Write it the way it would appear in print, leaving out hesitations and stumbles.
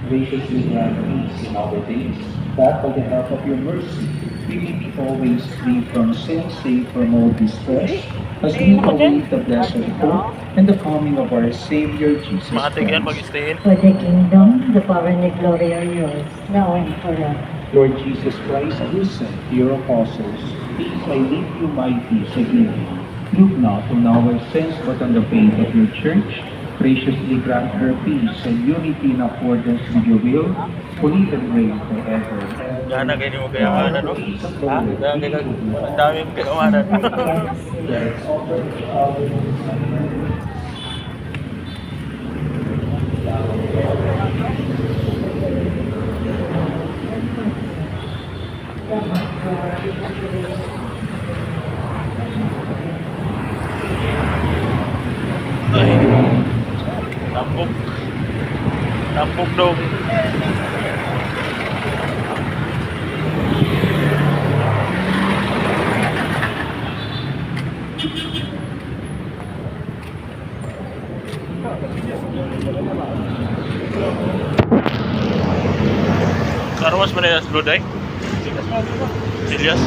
graciously grant peace in our days, that by the help of your mercy, we may be always free from sin, safe from all distress, as we await the blessed hope and the coming of our Savior Jesus Christ. For the kingdom, the power, and the glory are yours, now and forever. Lord Jesus Christ, who said to your apostles, "Peace I leave you, my peace I give you." Look not on our sins, but on the faith of your church. Graciously grant her peace and unity in accordance with your will, who live and reign forever and ever. Gana ganyan mo kaya ano, no? Ha? Gana ganyan, ang dami mo kaya umanan. Let's offer each other Ay, tampok. Tampok dong. Karwas mana ya Blodai? Silias.